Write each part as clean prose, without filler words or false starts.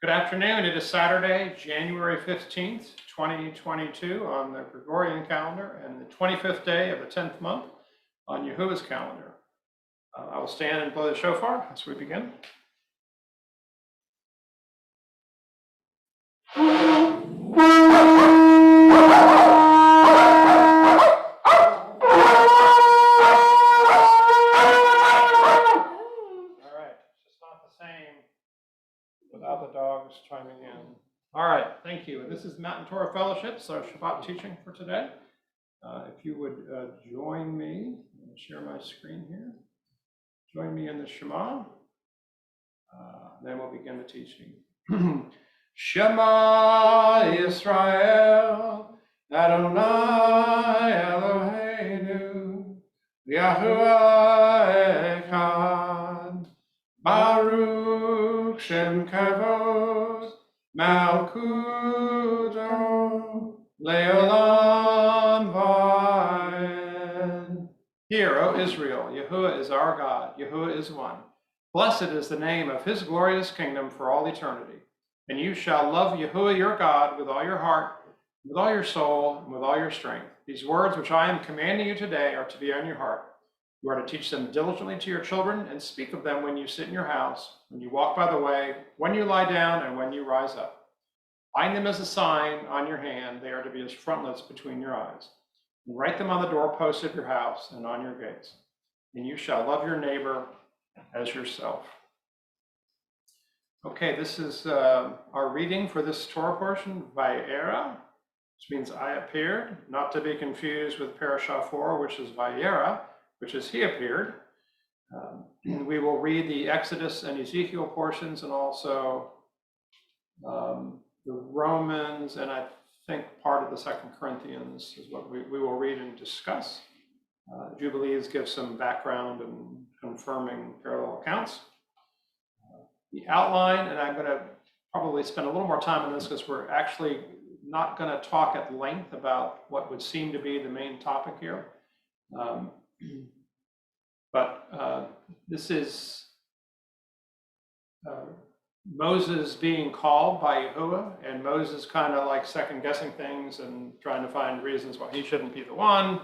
Good afternoon. It is Saturday, January 15th, 2022 on the Gregorian calendar and the 25th day of the 10th month on Yahuwah's calendar. I will stand and blow the shofar as we begin. Without the dogs chiming in. All right, thank you. This is Mountain Torah Fellowship, so Shabbat teaching for today. If you would join me, I'll share my screen here. Join me in the Shema. Then we'll begin the teaching. Shema Yisrael, Adonai Eloheinu, Yahuwah Echad, Baruch Shem Kavod, Malkuto, Leolam Vaed. Hear, O Israel, Yahuwah is our God, Yahuwah is one. Blessed is the name of his glorious kingdom for all eternity. And you shall love Yahuwah your God with all your heart, with all your soul, and with all your strength. These words which I am commanding you today are to be on your heart. You are to teach them diligently to your children and speak of them when you sit in your house, when you walk by the way, when you lie down, and when you rise up. Bind them as a sign on your hand. They are to be as frontlets between your eyes. And write them on the doorposts of your house and on your gates. And you shall love your neighbor as yourself. Okay, this is our reading for this Torah portion, Vayera, which means I appeared, not to be confused with Parashah 4, which is Vayera, which is he appeared. We will read the Exodus and Ezekiel portions and also the Romans, and I think part of the 2 Corinthians is what we will read and discuss. Jubilees give some background and confirming parallel accounts. The outline, and I'm going to probably spend a little more time on this because we're actually not going to talk at length about what would seem to be the main topic here. This is Moses being called by Yahuwah, and Moses kind of like second guessing things and trying to find reasons why he shouldn't be the one.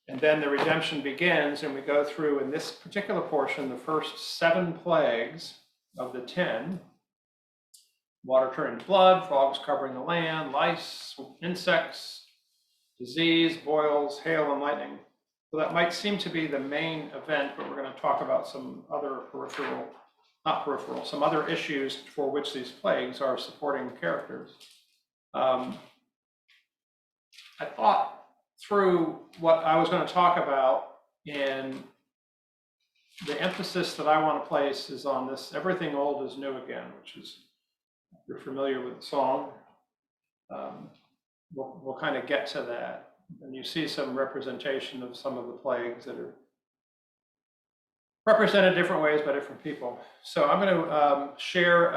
And then the redemption begins, and we go through in this particular portion the first 7 plagues of the 10. Water turning to blood, frogs covering the land, lice, insects, disease, boils, hail, and lightning. So that might seem to be the main event, but we're going to talk about some other some other issues for which these plagues are supporting characters. I thought through what I was going to talk about, and the emphasis that I want to place is on this everything old is new again, which is, if you're familiar with the song, we'll kind of get to that. And you see some representation of some of the plagues that are represented different ways by different people. So I'm going to share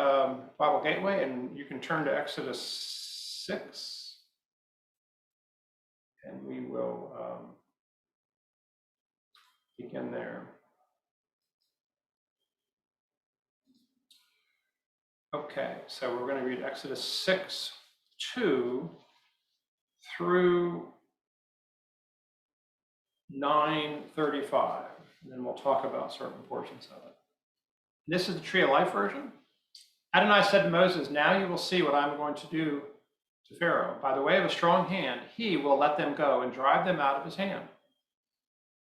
Bible Gateway, and you can turn to Exodus 6, and we will begin there. Okay, so we're going to read Exodus 6:2 through 9:35, and then we'll talk about certain portions of it. This is the Tree of Life version. Adonai said to Moses, "Now you will see what I'm going to do to Pharaoh. By the way of a strong hand, he will let them go and drive them out of his hand."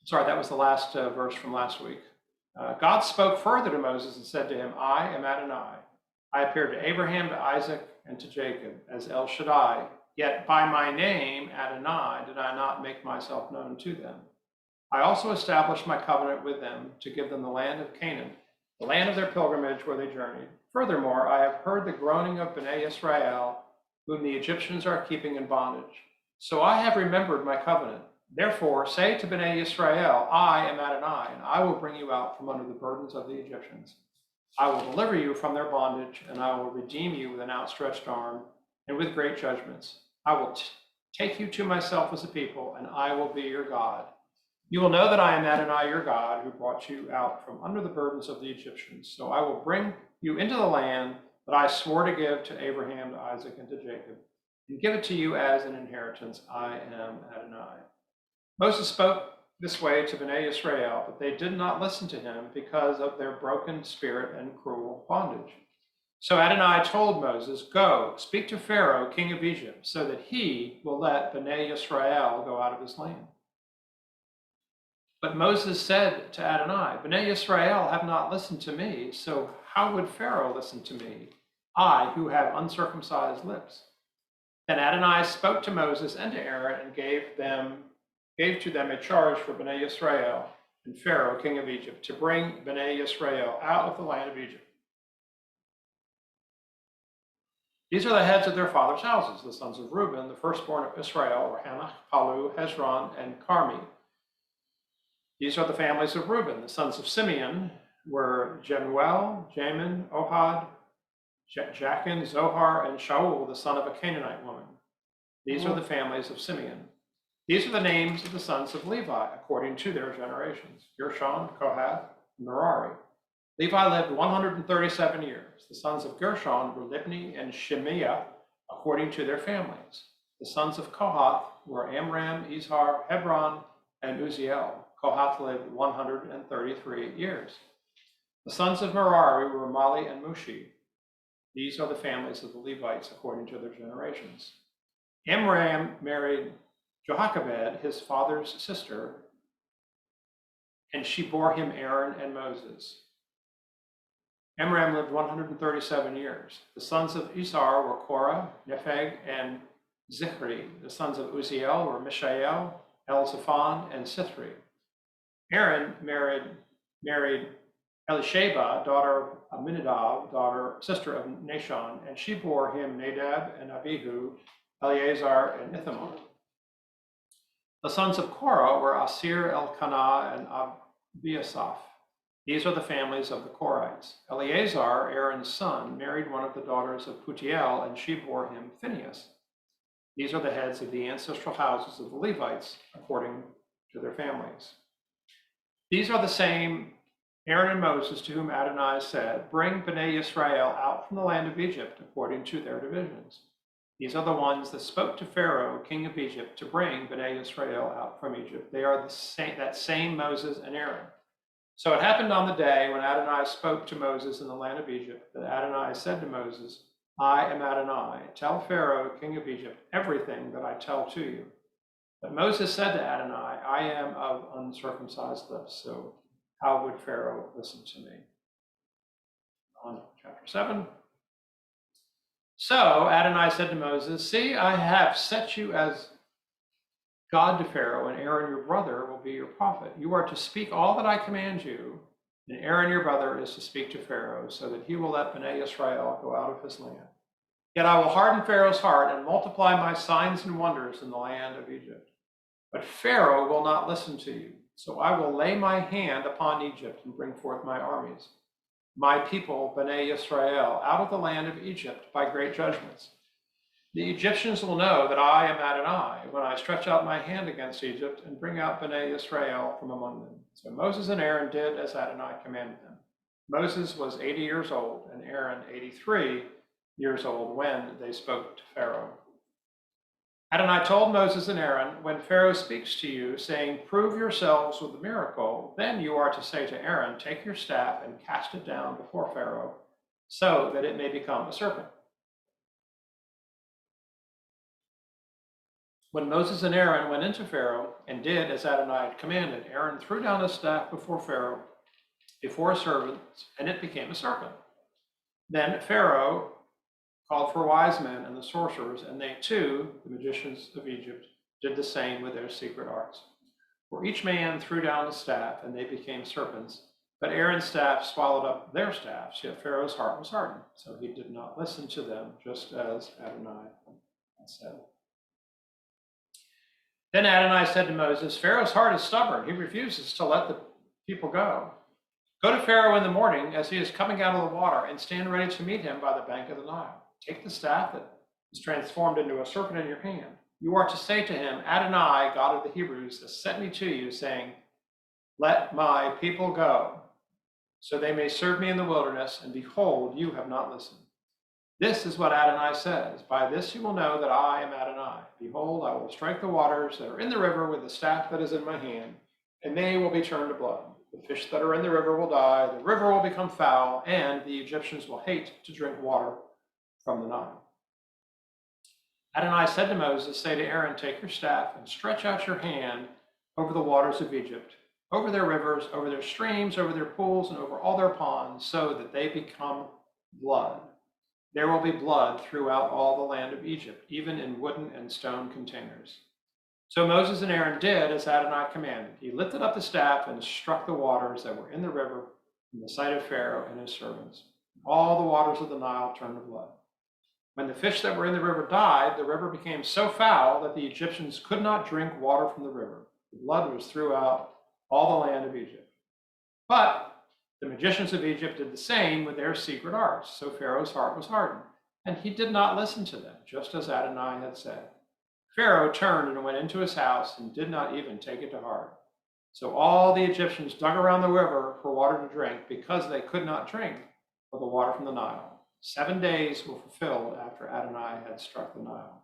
Sorry, that was the last verse from last week. God spoke further to Moses and said to him, "I am Adonai. I appeared to Abraham, to Isaac, and to Jacob as El Shaddai. Yet by my name, Adonai, did I not make myself known to them. I also established my covenant with them to give them the land of Canaan, the land of their pilgrimage where they journeyed. Furthermore, I have heard the groaning of Bnei Israel, whom the Egyptians are keeping in bondage. So I have remembered my covenant. Therefore, say to Bnei Israel, I am Adonai, and I will bring you out from under the burdens of the Egyptians. I will deliver you from their bondage, and I will redeem you with an outstretched arm and with great judgments. I will take you to myself as a people, and I will be your God. You will know that I am Adonai, your God, who brought you out from under the burdens of the Egyptians. So I will bring you into the land that I swore to give to Abraham, to Isaac, and to Jacob, and give it to you as an inheritance. I am Adonai. Moses spoke this way to Bnei Israel, but they did not listen to him because of their broken spirit and cruel bondage. So Adonai told Moses, "Go, speak to Pharaoh, king of Egypt, so that he will let Bnei Israel go out of his land." But Moses said to Adonai, "Bnei Israel have not listened to me, so how would Pharaoh listen to me, I who have uncircumcised lips?" Then Adonai spoke to Moses and to Aaron and gave to them a charge for Bnei Israel and Pharaoh, king of Egypt, to bring Bnei Israel out of the land of Egypt. These are the heads of their fathers' houses. The sons of Reuben, the firstborn of Israel, were Hanach, Palu, Hezron, and Carmi. These are the families of Reuben. The sons of Simeon were Jemuel, Jamin, Ohad, Jachin, Zohar, and Shaul, the son of a Canaanite woman. These are the families of Simeon. These are the names of the sons of Levi, according to their generations: Gershon, Kohath, and Merari. Levi lived 137 years. The sons of Gershon were Libni and Shemiah, according to their families. The sons of Kohath were Amram, Izhar, Hebron, and Uziel. Kohath lived 133 years. The sons of Merari were Mali and Mushi. These are the families of the Levites according to their generations. Amram married Jochebed, his father's sister, and she bore him Aaron and Moses. Amram lived 137 years. The sons of Izhar were Korah, Nepheg, and Zichri. The sons of Uziel were Mishael, Elzaphan, and Sithri. Aaron married Elisheba, daughter of Aminadab, sister of Nashon, and she bore him Nadab and Abihu, Eleazar, and Ithamar. The sons of Korah were Asir, Elkanah, and Abiasaph. These are the families of the Korites. Eleazar, Aaron's son, married one of the daughters of Putiel, and she bore him Phinehas. These are the heads of the ancestral houses of the Levites, according to their families. These are the same Aaron and Moses to whom Adonai said, "Bring Bnei Israel out from the land of Egypt according to their divisions." These are the ones that spoke to Pharaoh, king of Egypt, to bring Bnei Israel out from Egypt. They are that same Moses and Aaron. So it happened on the day when Adonai spoke to Moses in the land of Egypt that Adonai said to Moses, "I am Adonai. Tell Pharaoh, king of Egypt, everything that I tell to you." But Moses said to Adonai, "I am of uncircumcised lips, so how would Pharaoh listen to me?" On chapter 7. So Adonai said to Moses, "See, I have set you as God to Pharaoh, and Aaron your brother will be your prophet. You are to speak all that I command you, and Aaron your brother is to speak to Pharaoh, so that he will let Bnei Israel go out of his land. Yet I will harden Pharaoh's heart and multiply my signs and wonders in the land of Egypt. But Pharaoh will not listen to you, so I will lay my hand upon Egypt and bring forth my armies, my people, Bnei Israel, out of the land of Egypt by great judgments. The Egyptians will know that I am Adonai when I stretch out my hand against Egypt and bring out Bnei Israel from among them." So Moses and Aaron did as Adonai commanded them. Moses was 80 years old and Aaron 83 years old when they spoke to Pharaoh. Adonai told Moses and Aaron, "When Pharaoh speaks to you, saying, 'Prove yourselves with the miracle,' then you are to say to Aaron, 'Take your staff and cast it down before Pharaoh, so that it may become a serpent.'" When Moses and Aaron went into Pharaoh and did as Adonai had commanded, Aaron threw down his staff before Pharaoh, before his servants, and it became a serpent. Then Pharaoh called for wise men and the sorcerers, and they too, the magicians of Egypt, did the same with their secret arts. For each man threw down his staff, and they became serpents. But Aaron's staff swallowed up their staffs, yet Pharaoh's heart was hardened, so he did not listen to them, just as Adonai had said. Then Adonai said to Moses, "Pharaoh's heart is stubborn. He refuses to let the people go. Go to Pharaoh in the morning as he is coming out of the water, and stand ready to meet him by the bank of the Nile. Take the staff that is transformed into a serpent in your hand. You are to say to him, 'Adonai, God of the Hebrews, has sent me to you, saying, let my people go, so they may serve me in the wilderness, and behold, you have not listened.' This is what Adonai says. By this you will know that I am Adonai. Behold, I will strike the waters that are in the river with the staff that is in my hand, and they will be turned to blood. The fish that are in the river will die, the river will become foul, and the Egyptians will hate to drink water from the Nile. Adonai said to Moses, say to Aaron, take your staff and stretch out your hand over the waters of Egypt, over their rivers, over their streams, over their pools, and over all their ponds, so that they become blood. There will be blood throughout all the land of Egypt, even in wooden and stone containers. So Moses and Aaron did as Adonai commanded. He lifted up the staff and struck the waters that were in the river in the sight of Pharaoh and his servants. All the waters of the Nile turned to blood. When the fish that were in the river died, the river became so foul that the Egyptians could not drink water from the river. The blood was throughout all the land of Egypt. But the magicians of Egypt did the same with their secret arts, so Pharaoh's heart was hardened, and he did not listen to them, just as Adonai had said. Pharaoh turned and went into his house and did not even take it to heart. So all the Egyptians dug around the river for water to drink because they could not drink of the water from the Nile. 7 days were fulfilled after Adonai had struck the Nile.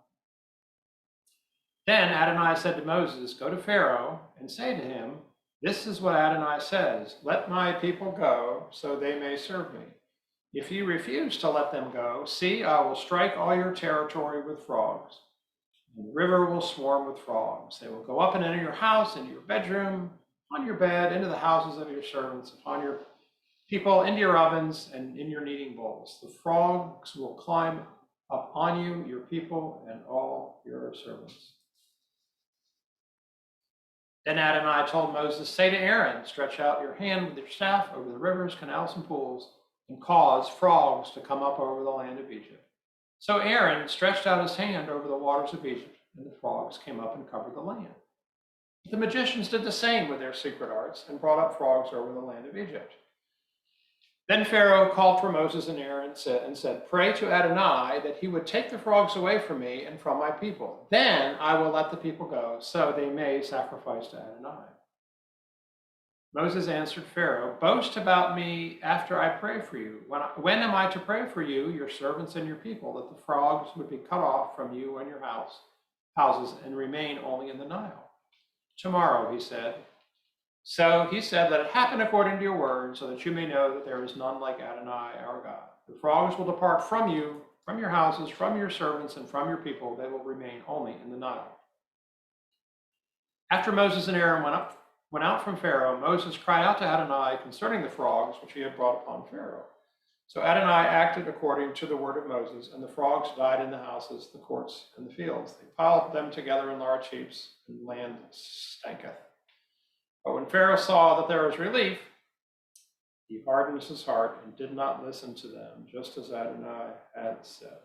Then Adonai said to Moses, go to Pharaoh and say to him, this is what Adonai says, let my people go so they may serve me. If you refuse to let them go, see, I will strike all your territory with frogs, and the river will swarm with frogs. They will go up and enter your house, into your bedroom, on your bed, into the houses of your servants, upon your people, into your ovens, and in your kneading bowls. The frogs will climb up on you, your people, and all your servants. Then Adonai told Moses, say to Aaron, stretch out your hand with your staff over the rivers, canals, and pools, and cause frogs to come up over the land of Egypt. So Aaron stretched out his hand over the waters of Egypt, and the frogs came up and covered the land. The magicians did the same with their secret arts and brought up frogs over the land of Egypt. Then Pharaoh called for Moses and Aaron and said, pray to Adonai that he would take the frogs away from me and from my people. Then I will let the people go, so they may sacrifice to Adonai. Moses answered Pharaoh, boast about me after I pray for you. When am I to pray for you, your servants and your people, that the frogs would be cut off from you and your houses and remain only in the Nile? Tomorrow, he said. So he said, let it happen according to your word, so that you may know that there is none like Adonai, our God. The frogs will depart from you, from your houses, from your servants, and from your people. They will remain only in the Nile. After Moses and Aaron went out from Pharaoh, Moses cried out to Adonai concerning the frogs which he had brought upon Pharaoh. So Adonai acted according to the word of Moses, and the frogs died in the houses, the courts, and the fields. They piled them together in large heaps, and the land stanketh. But when Pharaoh saw that there was relief, he hardened his heart and did not listen to them, just as Adonai had said.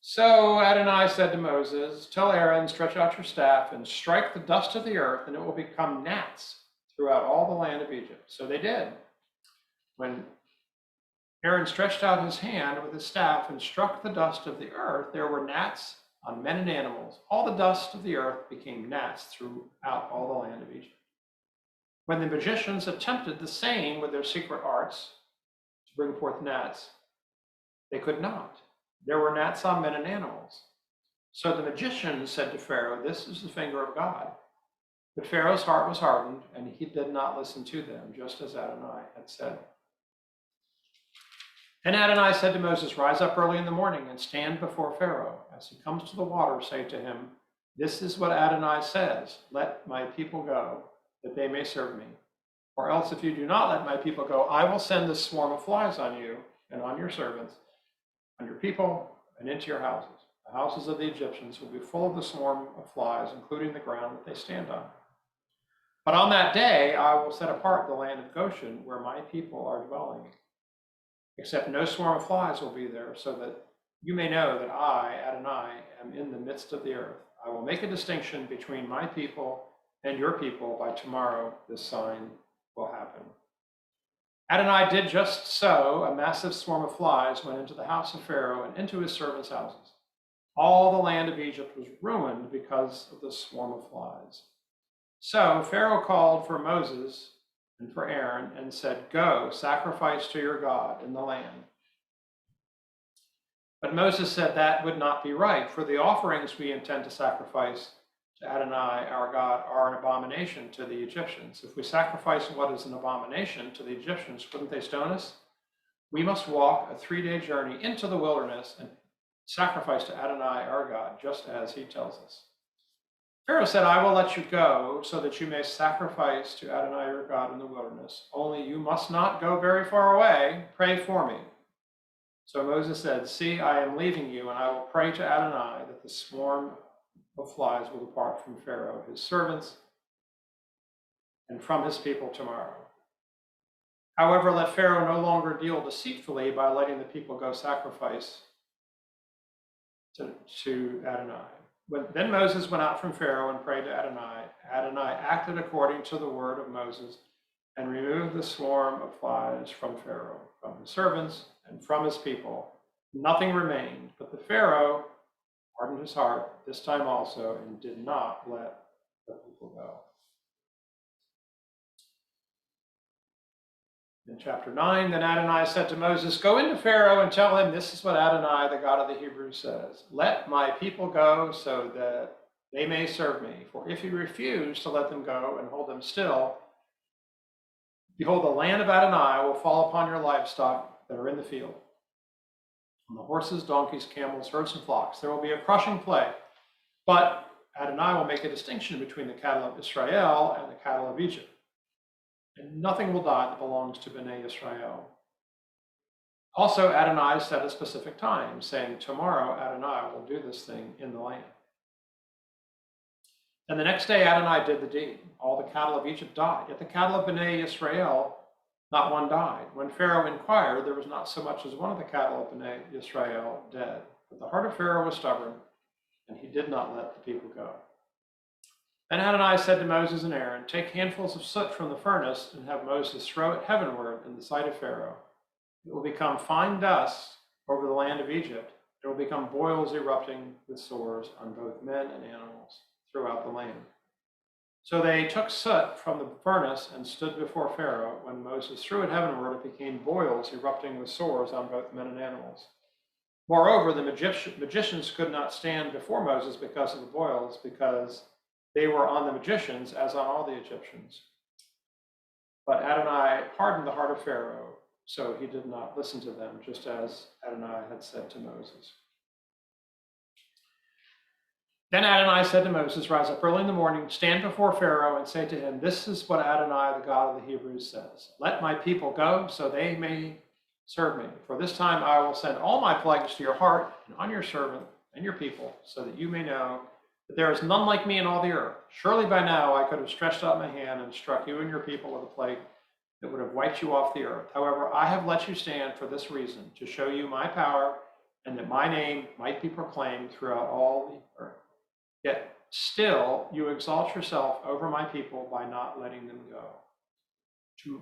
So Adonai said to Moses, tell Aaron, stretch out your staff and strike the dust of the earth, and it will become gnats throughout all the land of Egypt. So they did. When Aaron stretched out his hand with his staff and struck the dust of the earth, there were gnats on men and animals. All the dust of the earth became gnats throughout all the land of Egypt. When the magicians attempted the same with their secret arts to bring forth gnats, they could not. There were gnats on men and animals. So the magicians said to Pharaoh, this is the finger of God. But Pharaoh's heart was hardened, and he did not listen to them, just as Adonai had said. Then Adonai said to Moses, rise up early in the morning and stand before Pharaoh. As he comes to the water, say to him, this is what Adonai says, let my people go, that they may serve me. Or else if you do not let my people go, I will send this swarm of flies on you and on your servants, on your people, and into your houses. The houses of the Egyptians will be full of the swarm of flies, including the ground that they stand on. But on that day, I will set apart the land of Goshen, where my people are dwelling. Except no swarm of flies will be there, so that you may know that I, Adonai, am in the midst of the earth. I will make a distinction between my people and your people. By tomorrow, this sign will happen. Adonai did just so. A massive swarm of flies went into the house of Pharaoh and into his servants' houses. All the land of Egypt was ruined because of the swarm of flies. So Pharaoh called for Moses and for Aaron and said, go, sacrifice to your God in the land. But Moses said that would not be right, for the offerings we intend to sacrifice to Adonai, our God, are an abomination to the Egyptians. If we sacrifice what is an abomination to the Egyptians, wouldn't they stone us? We must walk a 3-day journey into the wilderness and sacrifice to Adonai, our God, just as he tells us. Pharaoh said, I will let you go so that you may sacrifice to Adonai, your God, in the wilderness. Only you must not go very far away. Pray for me. So Moses said, see, I am leaving you, and I will pray to Adonai that the swarm of flies will depart from Pharaoh, his servants, and from his people tomorrow. However, let Pharaoh no longer deal deceitfully by letting the people go sacrifice to Adonai. Then Moses went out from Pharaoh and prayed to Adonai. Adonai acted according to the word of Moses and removed the swarm of flies from Pharaoh, from his servants, and from his people. Nothing remained, but the Pharaoh hardened his heart this time also and did not let the people go. In chapter 9, then Adonai said to Moses, go into Pharaoh and tell him, this is what Adonai, the God of the Hebrews, says. Let my people go so that they may serve me. For if you refuse to let them go and hold them still, behold, the land of Adonai will fall upon your livestock that are in the field, on the horses, donkeys, camels, herds, and flocks. There will be a crushing plague. But Adonai will make a distinction between the cattle of Israel and the cattle of Egypt. And nothing will die that belongs to Bnei Israel. Also, Adonai set a specific time, saying, tomorrow Adonai will do this thing in the land. And the next day Adonai did the deed. All the cattle of Egypt died, yet the cattle of Bnei Israel, not one died. When Pharaoh inquired, there was not so much as one of the cattle of Bnei Israel dead. But the heart of Pharaoh was stubborn, and he did not let the people go. Then Adonai said to Moses and Aaron, take handfuls of soot from the furnace and have Moses throw it heavenward in the sight of Pharaoh. It will become fine dust over the land of Egypt. It will become boils erupting with sores on both men and animals throughout the land. So they took soot from the furnace and stood before Pharaoh. When Moses threw it heavenward, it became boils erupting with sores on both men and animals. Moreover, the magicians could not stand before Moses because of the boils, because they were on the magicians as on all the Egyptians. But Adonai hardened the heart of Pharaoh, so he did not listen to them, just as Adonai had said to Moses. Then Adonai said to Moses, rise up early in the morning, stand before Pharaoh, and say to him, this is what Adonai, the God of the Hebrews, says. Let my people go, so they may serve me. For this time I will send all my plagues to your heart and on your servant and your people, so that you may know that there is none like me in all the earth. Surely by now I could have stretched out my hand and struck you and your people with a plague that would have wiped you off the earth. However, I have let you stand for this reason, to show you my power, and that my name might be proclaimed throughout all the earth. Yet still you exalt yourself over my people by not letting them go.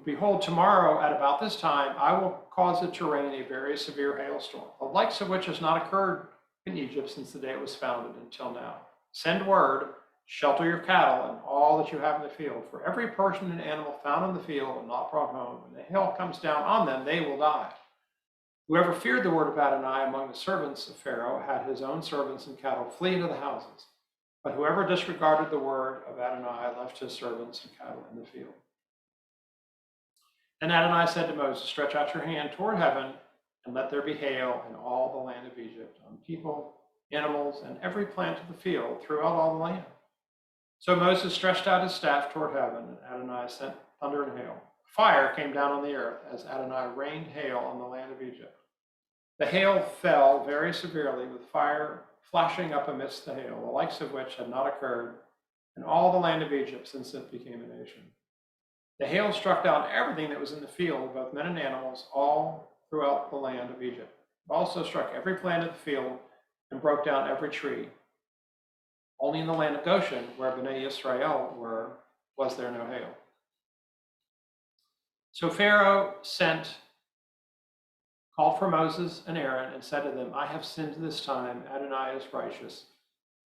Behold, tomorrow at about this time, I will cause it to rain a very severe hailstorm, the likes of which has not occurred in Egypt since the day it was founded until now. Send word, shelter your cattle and all that you have in the field. For every person and animal found in the field and not brought home, when the hail comes down on them, they will die. Whoever feared the word of Adonai among the servants of Pharaoh had his own servants and cattle flee into the houses. But whoever disregarded the word of Adonai left his servants and cattle in the field. Then Adonai said to Moses, stretch out your hand toward heaven and let there be hail in all the land of Egypt, on people, animals, and every plant of the field throughout all the land. So Moses stretched out his staff toward heaven, and Adonai sent thunder and hail. Fire came down on the earth as Adonai rained hail on the land of Egypt. The hail fell very severely, with fire flashing up amidst the hail, the likes of which had not occurred in all the land of Egypt since it became a nation. The hail struck down everything that was in the field, both men and animals, all throughout the land of Egypt. It also struck every plant of the field and broke down every tree. Only in the land of Goshen, where Bnei Israel were, was there no hail. So Pharaoh called for Moses and Aaron and said to them, I have sinned this time. Adonai is righteous,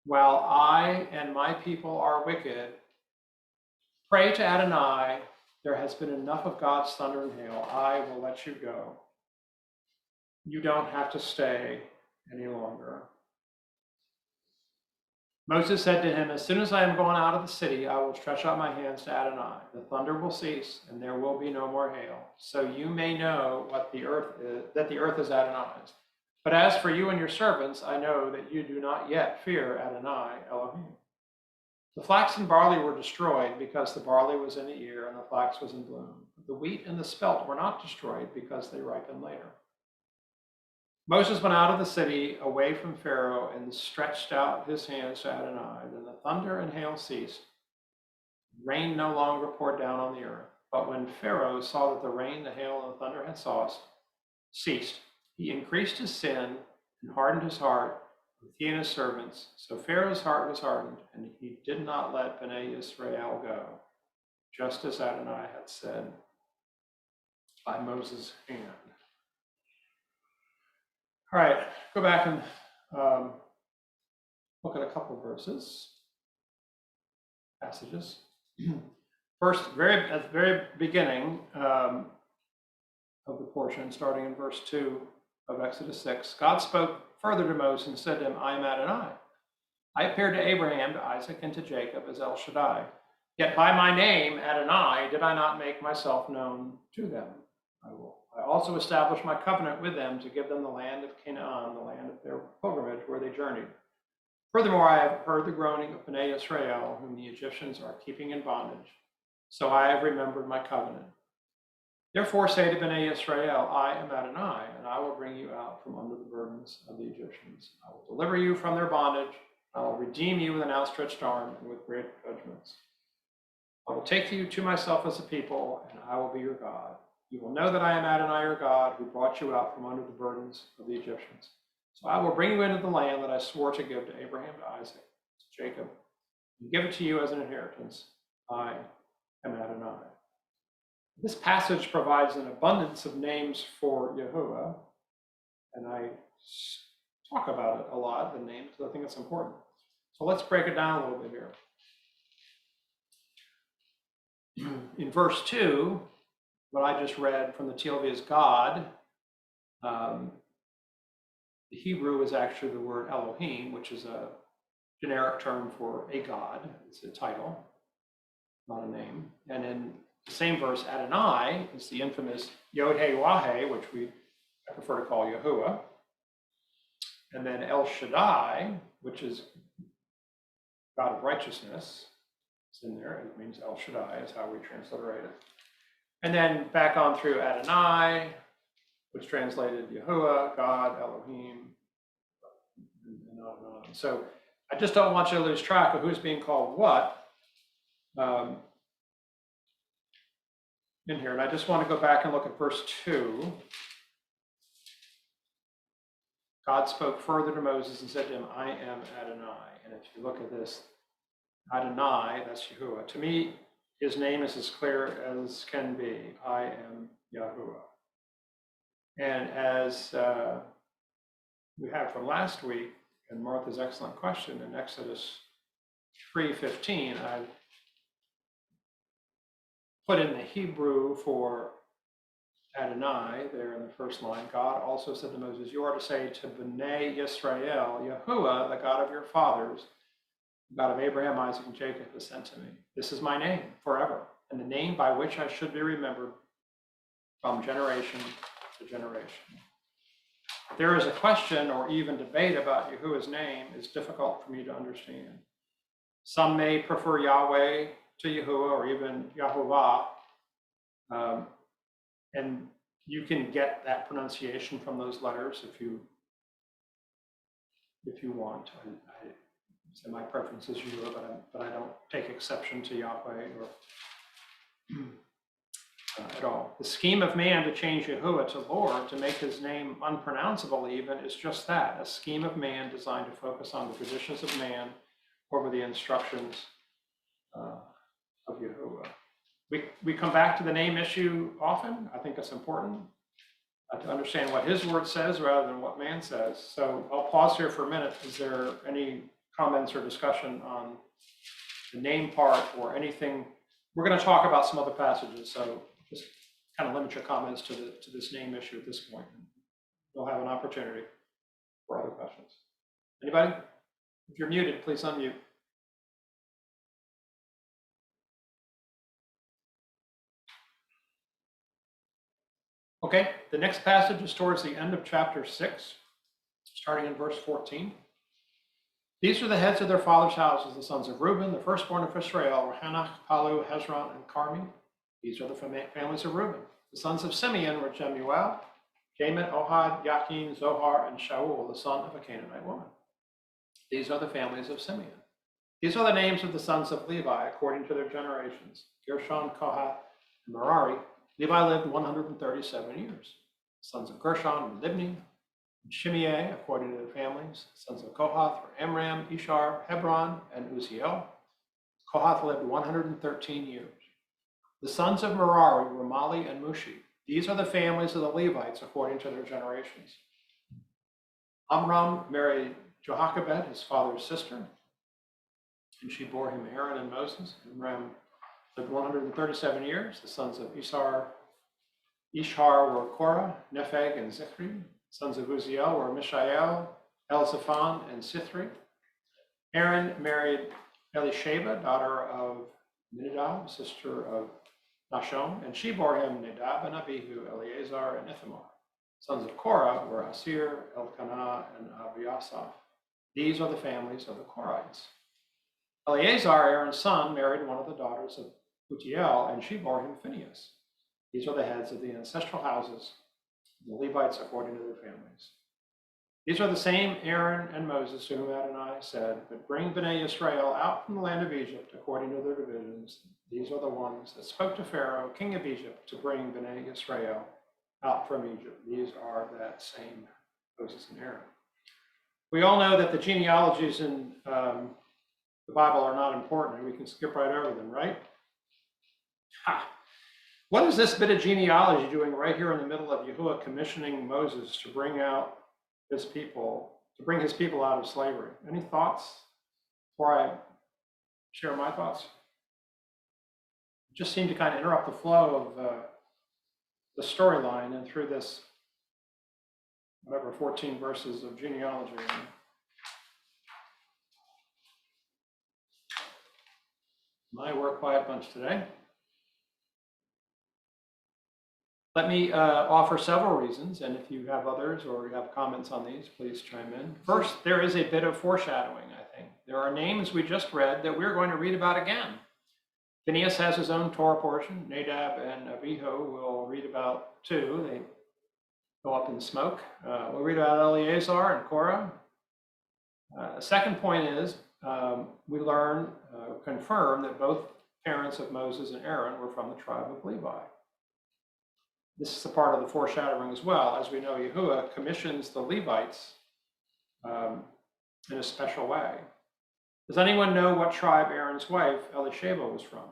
while I and my people are wicked. Pray to Adonai. There has been enough of God's thunder and hail. I will let you go. You don't have to stay any longer. Moses said to him, as soon as I am gone out of the city, I will stretch out my hands to Adonai. The thunder will cease, and there will be no more hail. So you may know what the earth is, that the earth is Adonai's. But as for you and your servants, I know that you do not yet fear Adonai Elohim. The flax and barley were destroyed because the barley was in the ear and the flax was in bloom. But the wheat and the spelt were not destroyed because they ripened later. Moses went out of the city away from Pharaoh and stretched out his hands to Adonai. Then the thunder and hail ceased. Rain no longer poured down on the earth. But when Pharaoh saw that the rain, the hail, and the thunder had ceased, he increased his sin and hardened his heart, with he and his servants. So Pharaoh's heart was hardened, and he did not let Bnei Israel go, just as Adonai had said by Moses' hand. All right, go back and look at a couple of passages. First, at the very beginning of the portion, starting in verse 2 of Exodus 6, God spoke further to Moses and said to him, I am Adonai. I appeared to Abraham, to Isaac, and to Jacob as El Shaddai. Yet by my name, Adonai, did I not make myself known to them? I also established my covenant with them to give them the land of Canaan, the land of their pilgrimage where they journeyed. Furthermore, I have heard the groaning of Bnei Israel, whom the Egyptians are keeping in bondage. So I have remembered my covenant. Therefore say to Bnei Israel, I am Adonai, and I will bring you out from under the burdens of the Egyptians. I will deliver you from their bondage. I will redeem you with an outstretched arm and with great judgments. I will take you to myself as a people, and I will be your God. You will know that I am Adonai your God, who brought you out from under the burdens of the Egyptians. So I will bring you into the land that I swore to give to Abraham, to Isaac, to Jacob, and give it to you as an inheritance. I am Adonai. This passage provides an abundance of names for Yahuwah, and I talk about it a lot, the names, because I think it's important. So let's break it down a little bit here. In verse 2, what I just read from the TLV is God. The Hebrew is actually the word Elohim, which is a generic term for a God. It's a title, not a name. And in the same verse, Adonai is the infamous Yod-Heh-Wah-Heh, which I prefer to call Yahuwah. And then El Shaddai, which is God of righteousness, it's in there. It means El Shaddai is how we transliterate it. And then back on through Adonai, which translated Yahuwah, God, Elohim, and on and on. So I just don't want you to lose track of who's being called what in here. And I just want to go back and look at verse 2. God spoke further to Moses and said to him, I am Adonai. And if you look at this, Adonai, that's Yahuwah. To me, his name is as clear as can be. I am Yahuwah. And as we had from last week, and Martha's excellent question in Exodus 3:15, I put in the Hebrew for Adonai there in the first line. God also said to Moses, you are to say to Bnei Israel, Yahuwah, the God of your fathers, the God of Abraham, Isaac, and Jacob, has sent to me. This is my name forever, and the name by which I should be remembered from generation to generation. If there is a question or even debate about Yahuwah's name, it's difficult for me to understand. Some may prefer Yahweh to Yahuwah or even Yahovah. And you can get that pronunciation from those letters if you want. I say my preference is Yahuwah, but I don't take exception to Yahweh or at all. The scheme of man to change Yahuwah to Lord, to make his name unpronounceable even, is just that, a scheme of man designed to focus on the traditions of man over the instructions of Yahuwah. We come back to the name issue often. I think it's important to understand what his word says rather than what man says. So I'll pause here for a minute. Is there any comments or discussion on the name part or anything? We're going to talk about some other passages, so just kind of limit your comments to this name issue at this point. You'll have an opportunity. for other questions. Anybody? If you're muted, please unmute. Okay, the next passage is towards the end of chapter 6, starting in verse 14. These are the heads of their fathers' houses, the sons of Reuben, the firstborn of Israel, were Hanach, Palu, Hezron, and Carmi. These are the families of Reuben. The sons of Simeon were Jemuel, Jamin, Ohad, Yakin, Zohar, and Shaul, the son of a Canaanite woman. These are the families of Simeon. These are the names of the sons of Levi according to their generations: Gershon, Kohath, and Merari. Levi lived 137 years. The sons of Gershon were Libni, Shimei, according to their families. Sons of Kohath were Amram, Ishar, Hebron, and Uzziel. Kohath lived 113 years. The sons of Merari were Mali and Mushi. These are the families of the Levites according to their generations. Amram married Jochebed, his father's sister, and she bore him Aaron and Moses. Amram lived 137 years. The sons of Ishar were Korah, Nepheg, and Zichri. Sons of Uzziel were Mishael, Elzaphan, and Sithri. Aaron married Elisheba, daughter of Minadab, sister of Nashon, and she bore him Nadab and Abihu, Eleazar, and Ithamar. Sons of Korah were Asir, Elkanah, and Abiasaph. These are the families of the Korahites. Eleazar, Aaron's son, married one of the daughters of Utiel, and she bore him Phinehas. These are the heads of the ancestral houses, the Levites according to their families. These are the same Aaron and Moses to whom Adonai said, "But bring Bnei Israel out from the land of Egypt according to their divisions." These are the ones that spoke to Pharaoh, king of Egypt, to bring Bnei Israel out from Egypt. These are that same Moses and Aaron. We all know that the genealogies in the Bible are not important, and we can skip right over them, right? What is this bit of genealogy doing right here in the middle of Yahuwah commissioning Moses to bring out his people, to bring his people out of slavery? Any thoughts before I share my thoughts? It just seemed to kind of interrupt the flow of the storyline and through this, whatever, 14 verses of genealogy. My work quiet bunch today. Let me offer several reasons, and if you have others or you have comments on these, please chime in. First, there is a bit of foreshadowing, I think. There are names we just read that we're going to read about again. Phinehas has his own Torah portion. Nadab and Abihu we'll read about too. They go up in smoke. We'll read about Eleazar and Korah. The second point is we learn, confirm that both parents of Moses and Aaron were from the tribe of Levi. This is a part of the foreshadowing as well. As we know, Yahuwah commissions the Levites in a special way. Does anyone know what tribe Aaron's wife, Elisheba, was from?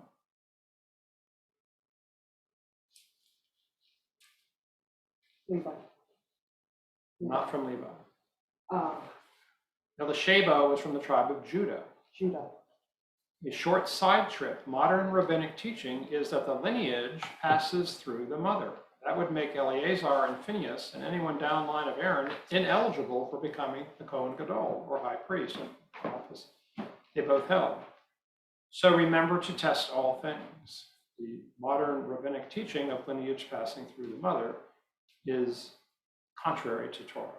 Levi. Not from Levi. Elisheba was from the tribe of Judah. Judah. A short side trip. Modern rabbinic teaching is that the lineage passes through the mother. That would make Eleazar and Phinehas and anyone down line of Aaron ineligible for becoming the Kohen Gadol, or high priest, an office they both held. So remember to test all things. The modern rabbinic teaching of lineage passing through the mother is contrary to Torah.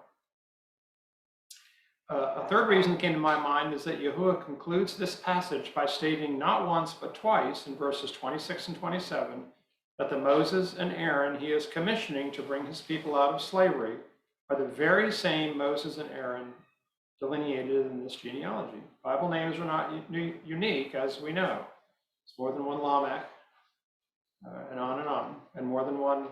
A third reason that came to my mind is that Yahuwah concludes this passage by stating not once but twice in verses 26 and 27 that the Moses and Aaron he is commissioning to bring his people out of slavery are the very same Moses and Aaron delineated in this genealogy. Bible names are not unique, as we know. It's more than one Lamech, and on, and more than one,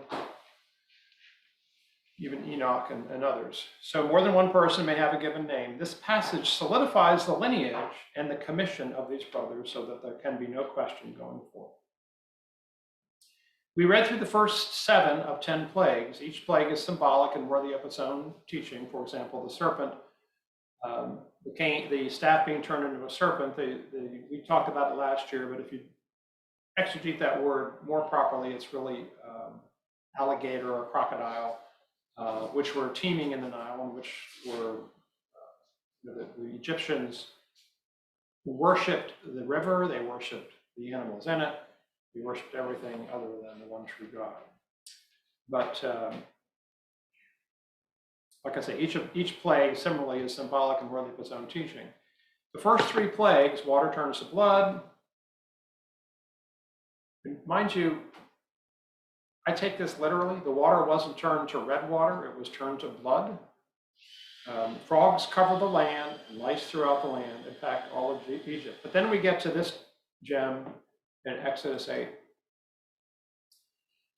even Enoch and others. So more than one person may have a given name. This passage solidifies the lineage and the commission of these brothers so that there can be no question going forward. We read through the first 7 of 10 plagues. Each plague is symbolic and worthy of its own teaching. For example, the serpent, the staff being turned into a serpent. We talked about it last year, but if you exegete that word more properly, it's really alligator or crocodile, which were teeming in the Nile and which were the Egyptians worshipped the river, they worshipped the animals in it, they worshipped everything other than the one true God. But like I say, each plague similarly is symbolic and worthy of its own teaching. The first three plagues, water turns to blood. And mind you, I take this literally. The water wasn't turned to red water, it was turned to blood. Frogs covered the land and lice throughout the land, in fact, all of Egypt. But then we get to this gem in Exodus 8,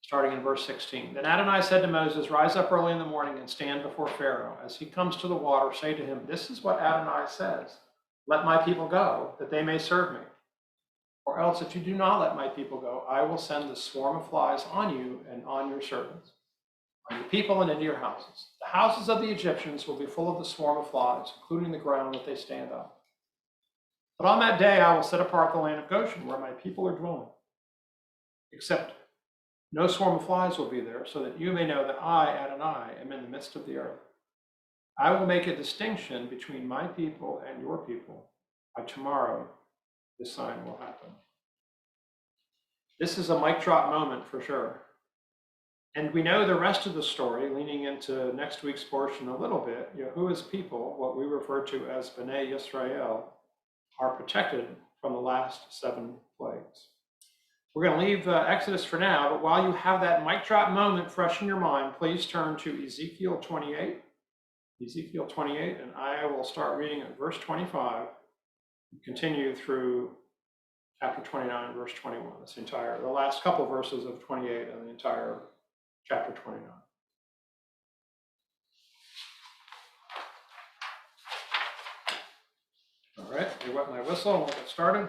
starting in verse 16. Then Adonai said to Moses, rise up early in the morning and stand before Pharaoh. As he comes to the water, say to him, this is what Adonai says, let my people go, that they may serve me. Or else, if you do not let my people go, I will send the swarm of flies on you and on your servants, on your people and into your houses. The houses of the Egyptians will be full of the swarm of flies, including the ground that they stand on. But on that day, I will set apart the land of Goshen, where my people are dwelling. Except no swarm of flies will be there, so that you may know that I, Adonai, am in the midst of the earth. I will make a distinction between my people and your people. By tomorrow, this sign will happen. This is a mic drop moment for sure. And we know the rest of the story, leaning into next week's portion a little bit. Yahuwah's people, what we refer to as Bnei Yisrael, are protected from the last 7 plagues. We're going to leave Exodus for now, but while you have that mic drop moment fresh in your mind, please turn to Ezekiel 28. Ezekiel 28, and I will start reading at verse 25, and continue through chapter 29, verse 21. That's the last couple of verses of 28 and the entire chapter 29. All right, I wet my whistle and we'll get started.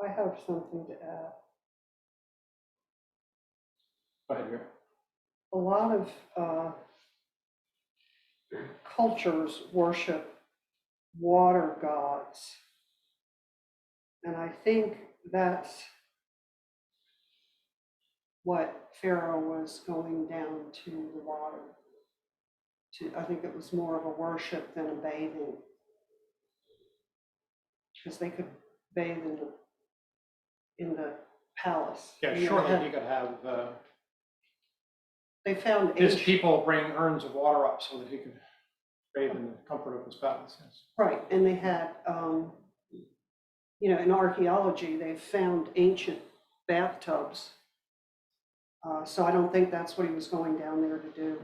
I have something to add. Go ahead, here. A lot of cultures worship water gods. And I think that's what Pharaoh was going down to the water. I think it was more of a worship than a bathing. Because they could bathe in the palace. Yeah, surely he could have They found his ancient, people bring urns of water up so that he could bathe in the comfort of his palace. Yes. right, and they had, in archaeology, they've found ancient bathtubs. So I don't think that's what he was going down there to do.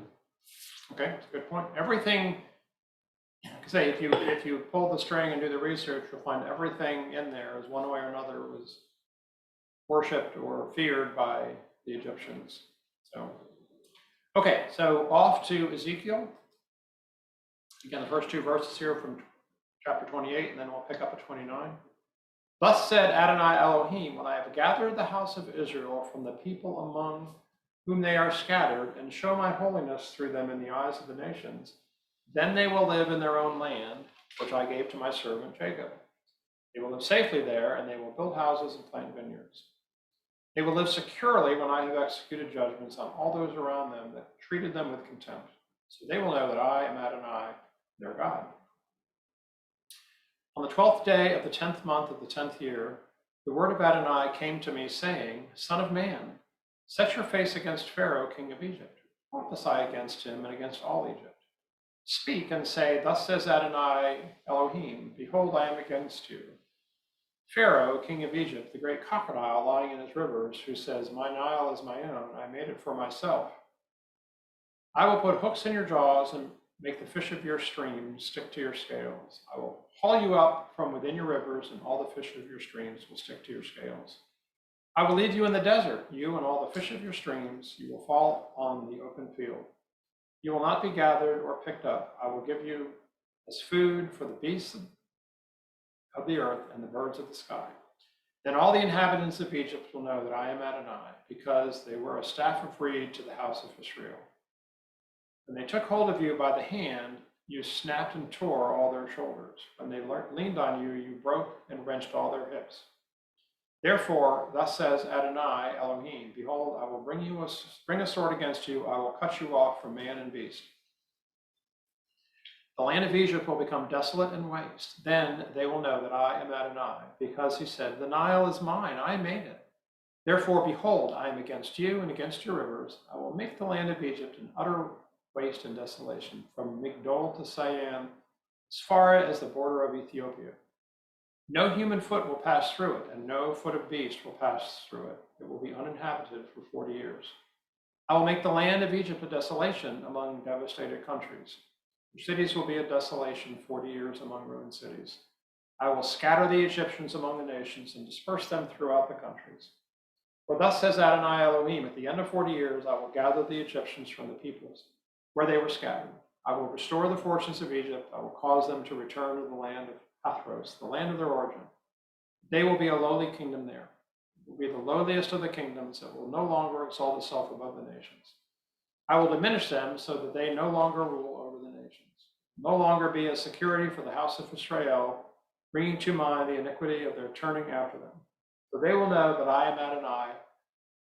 Okay, that's a good point. Everything, say, if you pull the string and do the research, you'll find everything in there is one way or another was worshipped or feared by the Egyptians. So, okay, so off to Ezekiel. Again, the first 2 verses here from chapter 28, and then we'll pick up at 29. Thus said Adonai Elohim, when I have gathered the house of Israel from the people among whom they are scattered, and show my holiness through them in the eyes of the nations, then they will live in their own land, which I gave to my servant Jacob. They will live safely there, and they will build houses and plant vineyards. They will live securely when I have executed judgments on all those around them that treated them with contempt. So they will know that I am Adonai, their God. On the 12th day of the 10th month of the 10th year, the word of Adonai came to me, saying, Son of man, set your face against Pharaoh, king of Egypt. Prophesy against him and against all Egypt. Speak and say, Thus says Adonai Elohim, Behold, I am against you. Pharaoh, king of Egypt, the great crocodile lying in his rivers, who says, My Nile is my own, I made it for myself. I will put hooks in your jaws and make the fish of your streams stick to your scales. I will haul you up from within your rivers, and all the fish of your streams will stick to your scales. I will leave you in the desert, you and all the fish of your streams. You will fall on the open field. You will not be gathered or picked up. I will give you as food for the beasts of the earth and the birds of the sky. Then all the inhabitants of Egypt will know that I am Adonai, because they were a staff of reed to the house of Israel. When they took hold of you by the hand, you snapped and tore all their shoulders. When they leaned on you, you broke and wrenched all their hips. Therefore, thus says Adonai Elohim, behold, I will bring a sword against you. I will cut you off from man and beast. The land of Egypt will become desolate and waste. Then they will know that I am Adonai, because he said, the Nile is mine, I made it. Therefore, behold, I am against you and against your rivers. I will make the land of Egypt an utter waste and desolation, from Migdol to Syene, as far as the border of Ethiopia. No human foot will pass through it, and no foot of beast will pass through it. It will be uninhabited for 40 years. I will make the land of Egypt a desolation among devastated countries. Your cities will be a desolation 40 years among ruined cities. I will scatter the Egyptians among the nations and disperse them throughout the countries. For thus says Adonai Elohim, at the end of 40 years, I will gather the Egyptians from the peoples where they were scattered. I will restore the fortunes of Egypt. I will cause them to return to the land of Hathros, the land of their origin. They will be a lowly kingdom there. It will be the lowliest of the kingdoms that will no longer exalt itself above the nations. I will diminish them so that they no longer rule over the nations, no longer be a security for the house of Israel, bringing to mind the iniquity of their turning after them. For they will know that I am Adonai.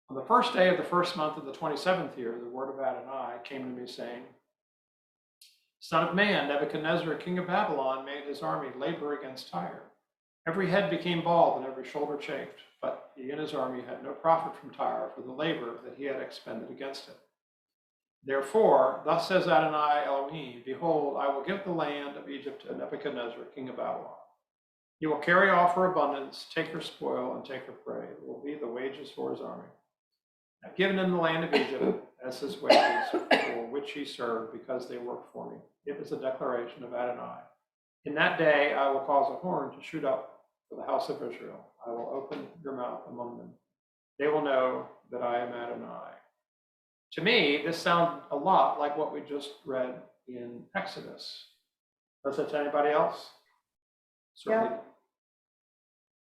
On the first day of the first month of the 27th year, the word of Adonai came to me, saying, Son of man, Nebuchadnezzar, king of Babylon, made his army labor against Tyre. Every head became bald and every shoulder chafed, but he and his army had no profit from Tyre for the labor that he had expended against it. Therefore, thus says Adonai Elohim, behold, I will give the land of Egypt to Nebuchadnezzar, king of Babylon. He will carry off her abundance, take her spoil, and take her prey. It will be the wages for his army. I've given him the land of Egypt as his wages, for which he served, because they worked for me. It was a declaration of Adonai. In that day I will cause a horn to shoot up for the house of Israel. I will open your mouth among them. They will know that I am Adonai. To me, this sounds a lot like what we just read in Exodus. Does that to anybody else? Certainly. Yeah.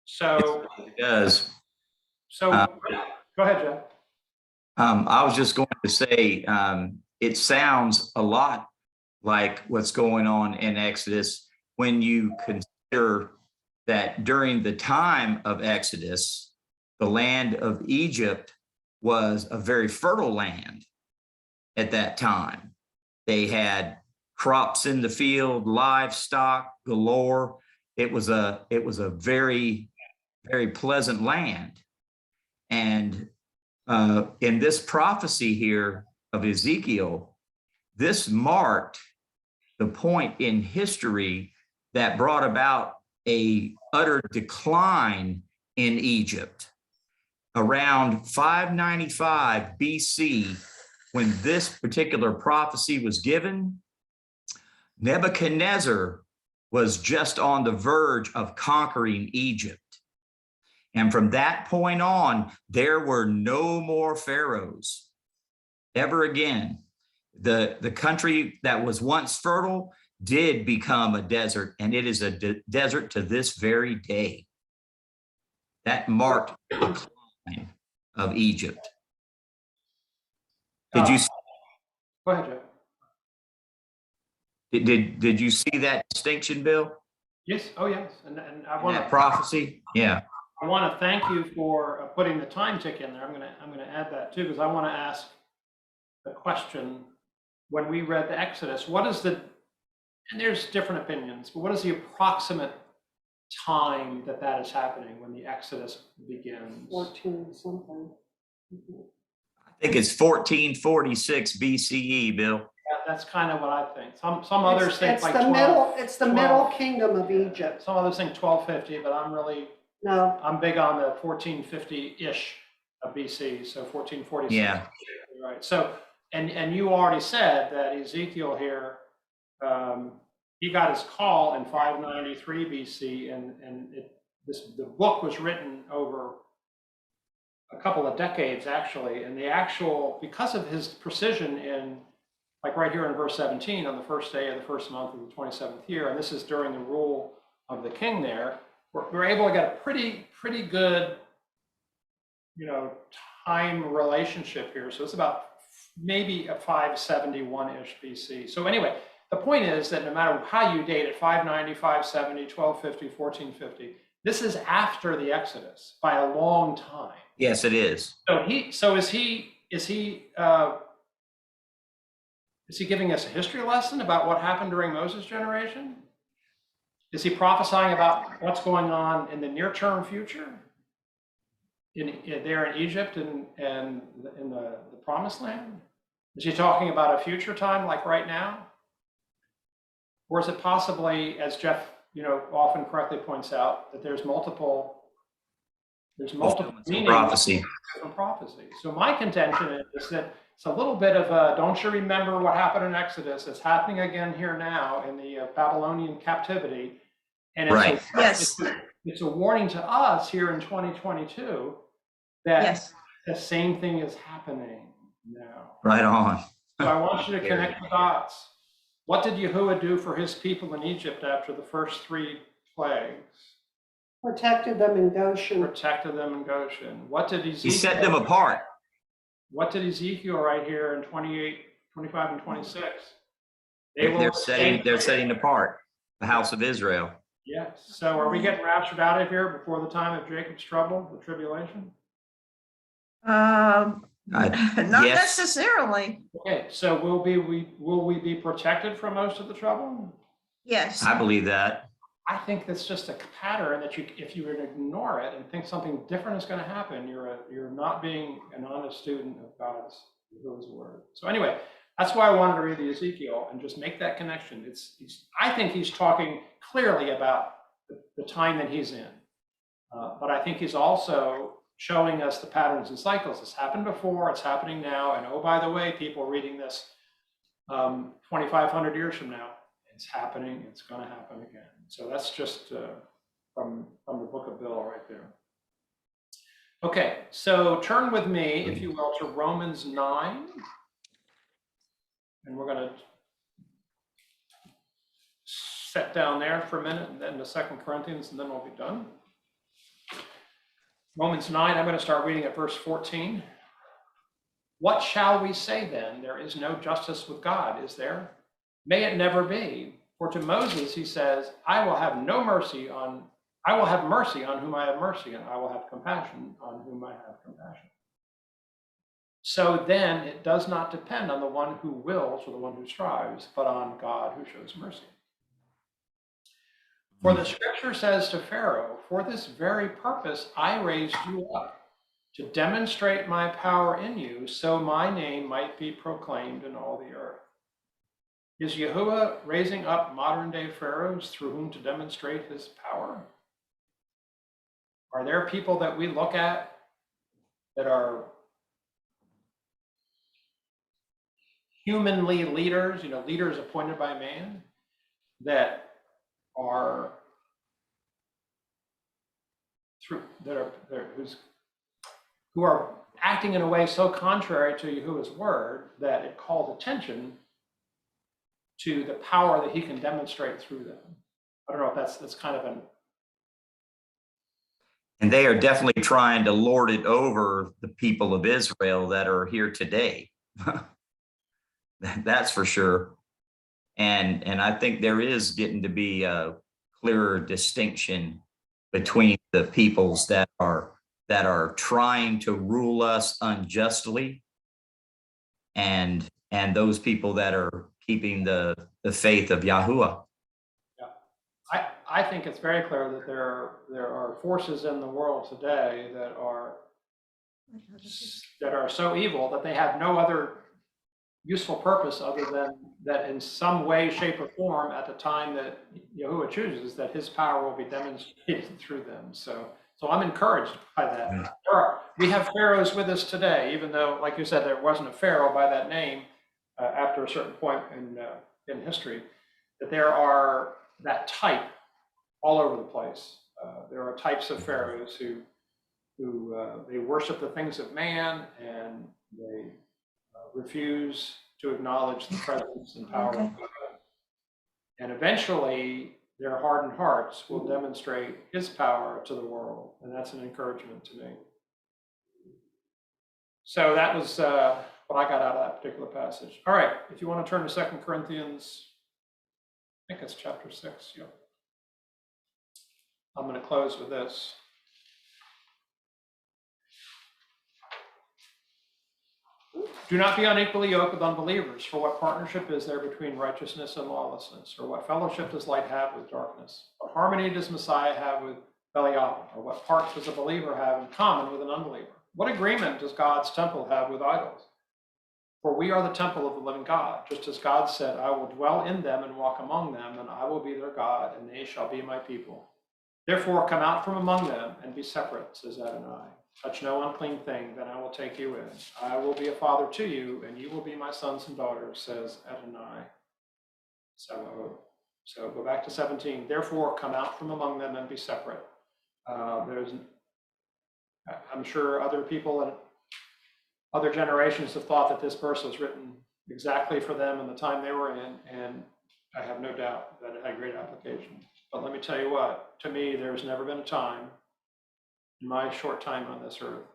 So It does. go ahead, Jeff. I was just going to say, it sounds a lot like what's going on in Exodus when you consider that during the time of Exodus, the land of Egypt was a very fertile land at that time. They had crops in the field, livestock galore. It was a very, very pleasant land. And in this prophecy here of Ezekiel, this marked the point in history that brought about a utter decline in Egypt. Around 595 BC, when this particular prophecy was given, Nebuchadnezzar was just on the verge of conquering Egypt. And from that point on, there were no more pharaohs ever again. The country that was once fertile did become a desert, and it is a desert to this very day. That marked the decline of Egypt. Did you Go ahead, Jeff. did you see that distinction, Bill? Yes. Oh, yes. And I In want that to prophecy? Yeah. I want to thank you for putting the time tick in there. I'm going to add that too, because I want to ask the question, when we read the Exodus, what is the, and there's different opinions, but what is the approximate time that is happening when the Exodus begins? 14 something. I think it's 1446 BCE, Bill. That's kind of what I think. Some others think It's like the 12, middle, it's the 12. middle kingdom of Egypt. Some others think 1250, but I'm big on the 1450-ish of BC, so 1446. Yeah. Right. So, and you already said that Ezekiel here, he got his call in 593 BC, and the book was written over a couple of decades actually, and because of his precision in, like right here in verse 17, on the first day of the first month of the 27th year, and this is during the rule of the king there, we're able to get a pretty good, time relationship here. So it's about maybe a 571-ish BC. So anyway, the point is that no matter how you date it, 590, 570, 1250, 1450, This is after the Exodus by a long time. Yes, it is. So is he giving us a history lesson about what happened during Moses' generation? Is he prophesying about what's going on in the near-term future there in Egypt and in the Promised Land? Is he talking about a future time like right now? Or is it possibly, as Jeff often correctly points out, that there's multiple meanings Prophecy. from prophecy? So my contention is that it's a little bit of a, don't you remember what happened in Exodus? It's happening again here now in the Babylonian captivity. And Right. it's a warning to us here in 2022 that Yes. the same thing is happening now. Right on. So I want you to connect the dots. What did Yahuwah do for his people in Egypt after the first 3 plagues? Protected them in Goshen. Protected them in Goshen. What did Ezekiel? He set them apart. What did Ezekiel right here in 28, 25, and 26? They're setting apart the house of Israel. Yes. So are we getting raptured out of here before the time of Jacob's trouble, the tribulation? Not Yes. necessarily. Okay. So will we be protected from most of the trouble? Yes. I believe that. I think that's just a pattern that if you ignore it and think something different is going to happen, you're not being an honest student of God's word. So anyway, that's why I wanted to read the Ezekiel and just make that connection. I think he's talking clearly about the time that he's in, but I think he's also showing us the patterns and cycles. It's happened before, it's happening now, and oh, by the way, people reading this 2,500 years from now, it's happening, it's going to happen again. So that's just from the book of Bill right there. Okay, so turn with me, if you will, to Romans 9. And we're going to set down there for a minute and then to 2 Corinthians, and then we'll be done. Romans 9, I'm going to start reading at verse 14. What shall we say then? There is no justice with God, is there? May it never be. For to Moses he says, I will have mercy on whom I have mercy, and I will have compassion on whom I have compassion. So then it does not depend on the one who wills or the one who strives, but on God who shows mercy. For the scripture says to Pharaoh, for this very purpose I raised you up, to demonstrate my power in you, so my name might be proclaimed in all the earth. Is Yahuwah raising up modern day pharaohs through whom to demonstrate his power? Are there people that we look at that are humanly leaders, leaders appointed by man, that are who are acting in a way so contrary to Yahuwah's word that it calls attention to the power that he can demonstrate through them? I don't know if that's kind of an. And they are definitely trying to lord it over the people of Israel that are here today. That's for sure. And I think there is getting to be a clearer distinction between the peoples that are trying to rule us unjustly and those people that are keeping the faith of Yahuwah. Yeah, I think it's very clear that there are forces in the world today that are so evil that they have no other useful purpose other than that in some way, shape, or form at the time that Yahuwah chooses that his power will be demonstrated through them. So I'm encouraged by that. We have pharaohs with us today, even though, like you said, there wasn't a pharaoh by that name after a certain point in history, that there are that type all over the place. There are types of pharaohs who they worship the things of man, and they refuse to acknowledge the presence and power of God. And eventually, their hardened hearts will demonstrate his power to the world, and that's an encouragement to me. So that was what I got out of that particular passage. All right, if you want to turn to 2 Corinthians, I think it's chapter 6, yeah. I'm going to close with this. Do not be unequally yoked with unbelievers, for what partnership is there between righteousness and lawlessness? Or what fellowship does light have with darkness? What harmony does Messiah have with Belial? Or what part does a believer have in common with an unbeliever? What agreement does God's temple have with idols? For we are the temple of the living God, just as God said, I will dwell in them and walk among them, and I will be their God, and they shall be my people. Therefore come out from among them and be separate, says Adonai. Touch no unclean thing, then I will take you in. I will be a father to you, and you will be my sons and daughters, says Adonai. So go back to 17. Therefore come out from among them and be separate. I'm sure other people and other generations have thought that this verse was written exactly for them and the time they were in, and I have no doubt that it had great application. But let me tell you what, to me, there's never been a time in my short time on this earth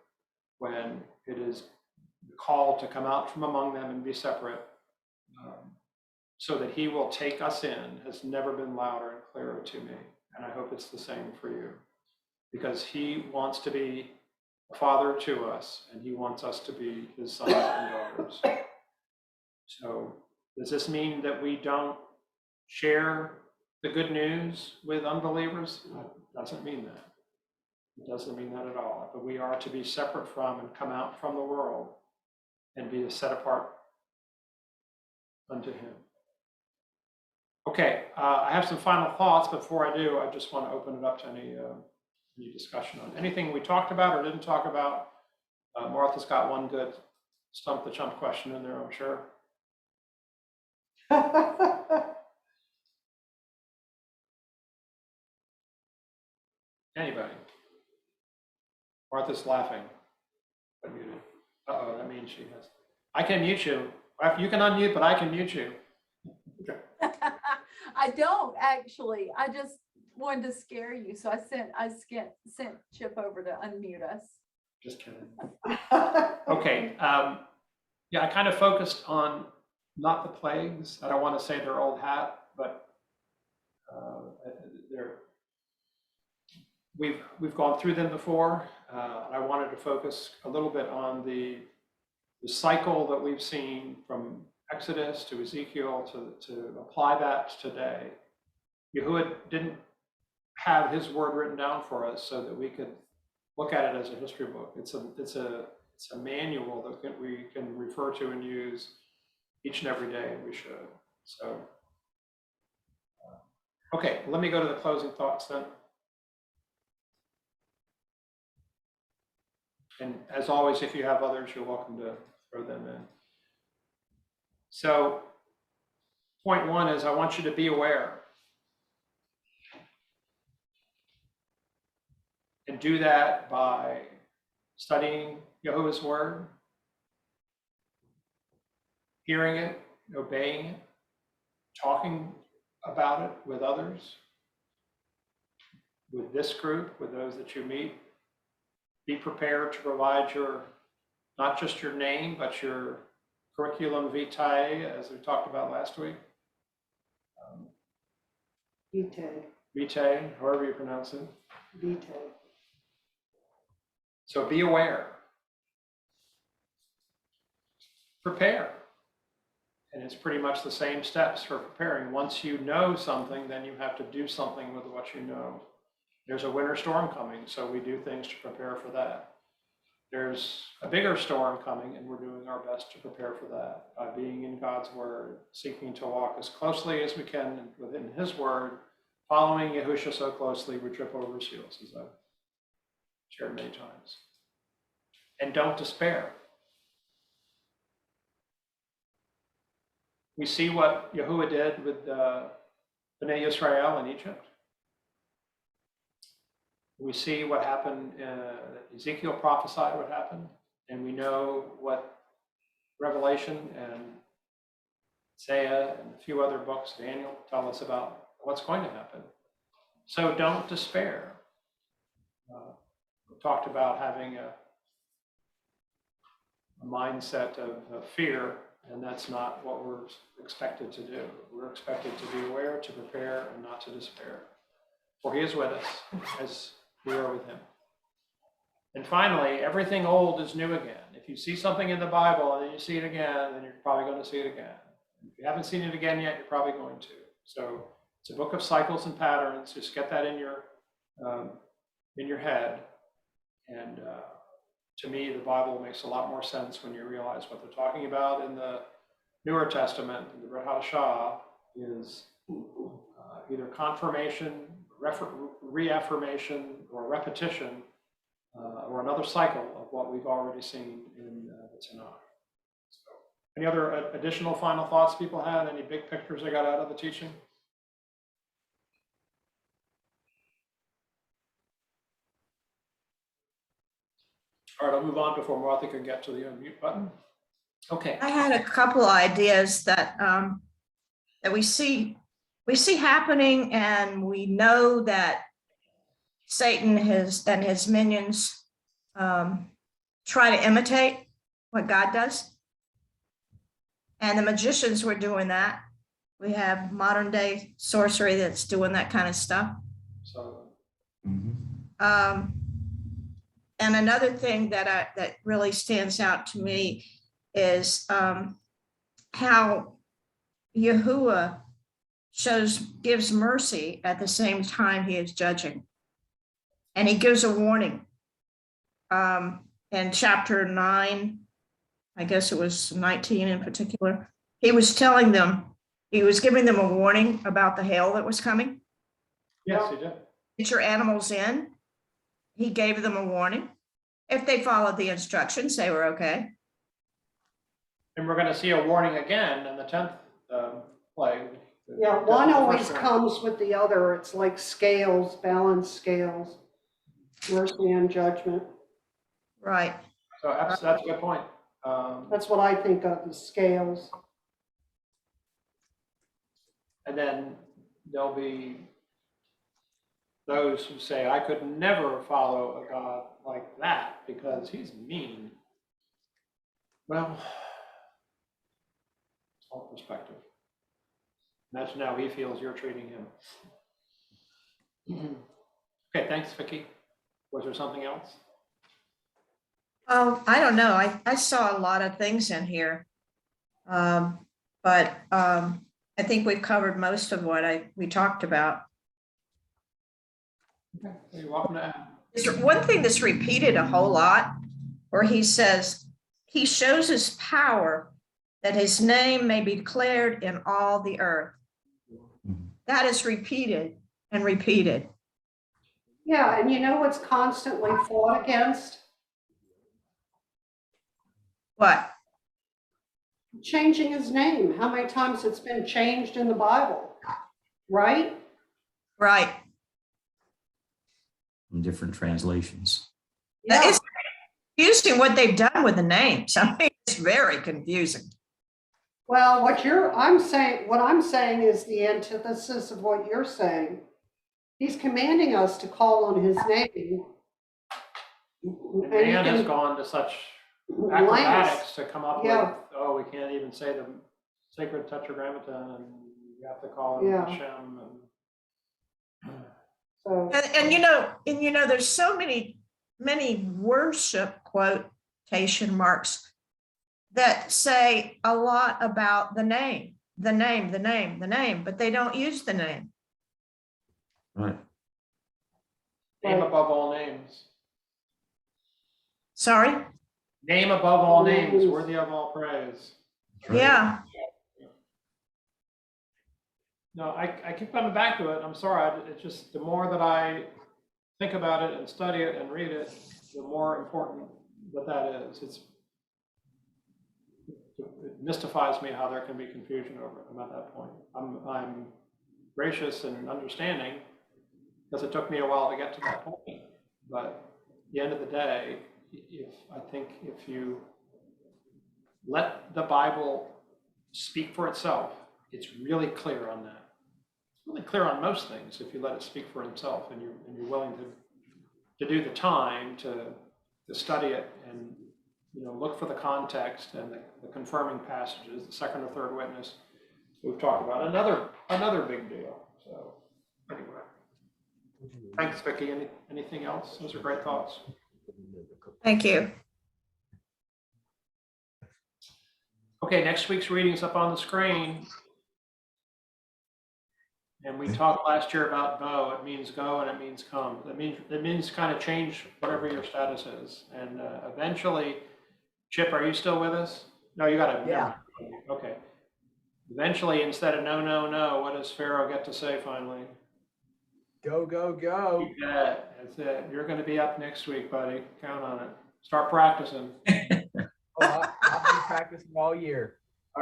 when it is the call to come out from among them and be separate, so that he will take us in, has never been louder and clearer to me. And I hope it's the same for you, because he wants to be a father to us, and he wants us to be his sons and daughters. So does this mean that we don't share the good news with unbelievers? It doesn't mean that. It doesn't mean that at all. But we are to be separate from and come out from the world and be set apart unto him. Okay, I have some final thoughts. Before I do, I just want to open it up to any discussion on anything we talked about or didn't talk about. Martha's got one good stump the chump question in there, I'm sure. Anybody? Martha's laughing. But muted. Uh-oh, that means she has. I can mute you. You can unmute, but I can mute you. I don't actually. I just wanted to scare you, so I sent Chip over to unmute us. Just kidding. Okay. Yeah, I kind of focused on not the plagues. I don't want to say they're old hat, but we've gone through them before. I wanted to focus a little bit on the cycle that we've seen from Exodus to Ezekiel to apply that today. Yahuwah didn't have his word written down for us so that we could look at it as a history book. It's a manual that we can refer to and use each and every day, and we should. So, okay, let me go to the closing thoughts then. And as always, if you have others, you're welcome to throw them in. So, point one is I want you to be aware. And do that by studying Yahuwah's word, hearing it, obeying it, talking about it with others, with this group, with those that you meet. Be prepared to provide not just your name, but your curriculum vitae, as we talked about last week. Vitae, however you pronounce it. Vitae. So be aware. Prepare. And it's pretty much the same steps for preparing. Once you know something, then you have to do something with what you know. There's a winter storm coming, so we do things to prepare for that. There's a bigger storm coming, and we're doing our best to prepare for that by being in God's word, seeking to walk as closely as we can within his word, following Yahushua so closely we trip over his heels, as I've shared many times. And don't despair. We see what Yahuwah did with Bnei Yisrael in Egypt. We see what happened, Ezekiel prophesied what happened, and we know what Revelation and Isaiah and a few other books, Daniel, tell us about what's going to happen. So don't despair. We talked about having a mindset of fear, and that's not what we're expected to do. We're expected to be aware, to prepare, and not to despair. for he is with us as we are with him. And finally, everything old is new again. If you see something in the Bible and then you see it again, then you're probably going to see it again. If you haven't seen it again yet, you're probably going to. So it's a book of cycles and patterns. Just get that in your head. And to me, the Bible makes a lot more sense when you realize what they're talking about in the Newer Testament. The Brit Hadashah is either confirmation, reaffirmation, or repetition, or another cycle of what we've already seen in the Tanakh. So, any other additional final thoughts people had? Any big pictures they got out of the teaching? All right, I'll move on before Martha can get to the unmute button. Okay. I had a couple ideas that that we see happening, and we know that Satan and his minions try to imitate what God does. And the magicians were doing that. We have modern day sorcery that's doing that kind of stuff. So, And another thing that really stands out to me is how Yahuwah gives mercy at the same time he is judging. And he gives a warning. In chapter 9, I guess it was 19 in particular, he was giving them a warning about the hail that was coming. yes, he did. Get your animals in. He gave them a warning. If they followed the instructions, they were okay. And we're going to see a warning again in the 10th plague. Yeah, That's one the always first one. comes with the other. It's like scales, balanced scales, mercy and judgment. Right. So that's a good point. That's what I think of as scales. And then there'll be those who say, I could never follow a God like that because he's mean. Well, it's all perspective. Imagine how he feels you're treating him. Okay, thanks, Vicki. Was there something else? Oh, I don't know. I saw a lot of things in here. But I think we've covered most of what we talked about. Okay, you're welcome to add. Is there one thing that's repeated a whole lot, where he says, he shows his power that his name may be declared in all the earth. That is repeated and repeated. Yeah, and you know what's constantly fought against? What? Changing his name. How many times it's been changed in the Bible, right? Right. In different translations. Yeah. It's confusing what they've done with the names. I mean, it's very confusing. Well, what I'm saying is the antithesis of what you're saying. He's commanding us to call on his name. And man has gone to such acrobatics to come up Yeah. with, we can't even say the sacred tetragrammaton, and you have to call him Yeah. Hashem. So, And there's so many worship quotation marks that say a lot about the name, but they don't use the name. Right. Name Right. above all names. Sorry? Name above all names, worthy of all praise. Yeah. No, I keep coming back to it. I'm sorry. It's just the more that I think about it and study it and read it, the more important that is. It mystifies me how there can be confusion over it. I'm at that point. I'm gracious and understanding because it took me a while to get to that point. But at the end of the day, if you let the Bible speak for itself, it's really clear on that. It's really clear on most things if you let it speak for itself and you're willing to do the time to study it and look for the context and the confirming passages, the second or third witness we've talked about. Another big deal. So anyway, Thanks, Vicki. Anything else? Those are great thoughts. Thank you. Okay, next week's reading's up on the screen. And we talked last year about go. It means go and it means come. It means kind of change whatever your status is. And eventually, Chip, are you still with us? No, you got to. Yeah. Okay. Eventually, instead of no, no, no, what does Pharaoh get to say finally? Go, go, go. Yeah, that's it. You're going to be up next week, buddy. Count on it. Start practicing. Oh, I've been practicing all year. I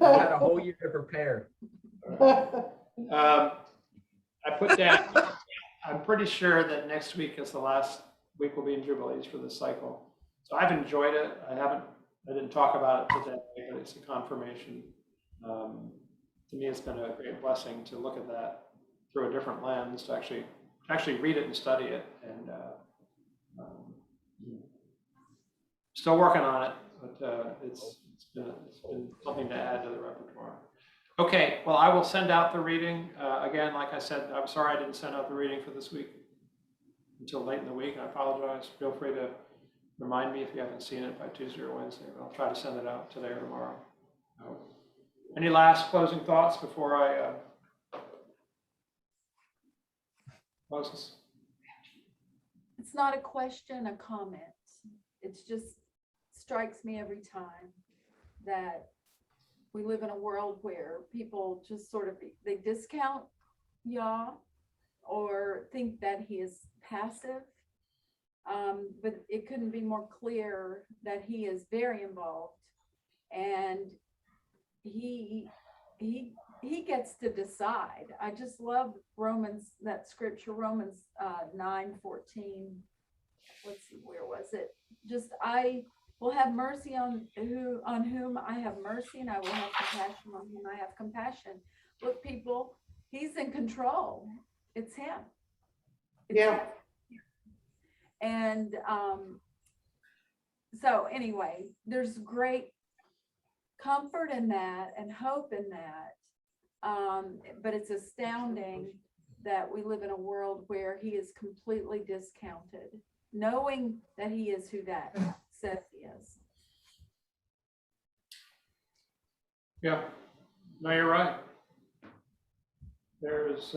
I had a whole year to prepare. I put down, I'm pretty sure that next week is the last week we'll be in Jubilees for this cycle. So I've enjoyed it. I didn't talk about it today, but it's a confirmation. To me, it's been a great blessing to look at that through a different lens, to actually read it and study it. And still working on it, but it's been something to add to the repertoire. Okay, well, I will send out the reading. Again, like I said, I'm sorry I didn't send out the reading for this week until late in the week. I apologize. Feel free to remind me if you haven't seen it by Tuesday or Wednesday. I'll try to send it out today or tomorrow. Any last closing thoughts before I close this? It's not a question, a comment. It's just strikes me every time that we live in a world where people just sort of, they discount Yah or think that he is passive. But it couldn't be more clear that he is very involved, and he gets to decide. I just love Romans, that scripture, Romans 9:14. Let's see, where was it? Just, I will have mercy on whom I have mercy, and I will have compassion on whom I have compassion. Look, people, he's in control. It's him. It's Yeah. him. And so anyway, there's great comfort in that and hope in that. But it's astounding that we live in a world where he is completely discounted, knowing that he is who that says he is. Yeah, no, you're right. There's,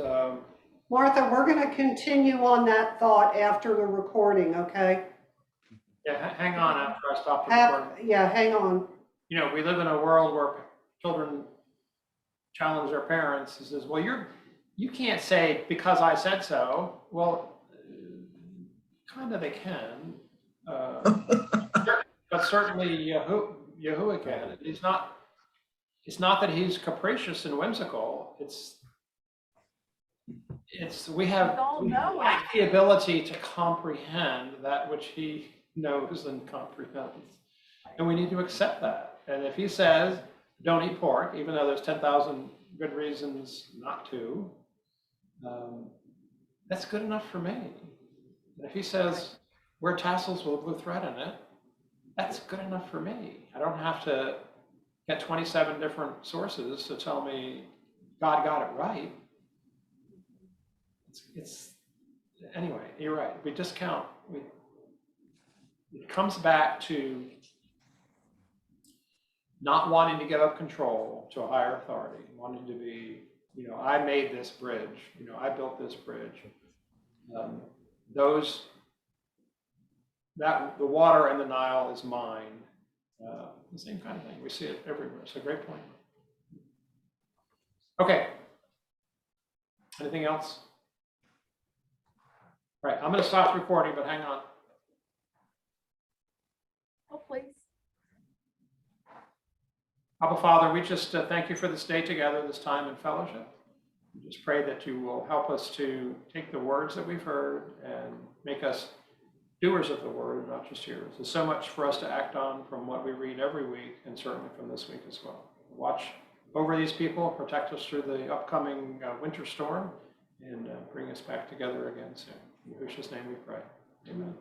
Martha, we're going to continue on that thought after the recording, okay? yeah, hang on after I stop the recording. Yeah, hang on. You know, we live in a world where children challenge their parents and says, well, you can't say because I said so. Well, kind of they can, but certainly Yahuwah can. It's not that he's capricious and whimsical. We have the ability to comprehend that which he knows and comprehends, and we need to accept that. And if he says, don't eat pork, even though there's 10,000 good reasons not to, that's good enough for me. And if he says, wear tassels with a blue thread in it, that's good enough for me. I don't have to get 27 different sources to tell me God got it right. Anyway, you're right. We discount. It comes back to not wanting to give up control to a higher authority, wanting to be, I made this bridge, I built this bridge. The water in the Nile is mine. The same kind of thing. We see it everywhere. It's a great point. Okay. Anything else? All right, I'm going to stop recording, but hang on. Oh, please. Abba Father, we just thank you for this day together, this time in fellowship. We just pray that you will help us to take the words that we've heard and make us doers of the word, not just hearers. There's so much for us to act on from what we read every week, and certainly from this week as well. Watch over these people, protect us through the upcoming winter storm, and bring us back together again soon. In Yahushua's name we pray. Amen.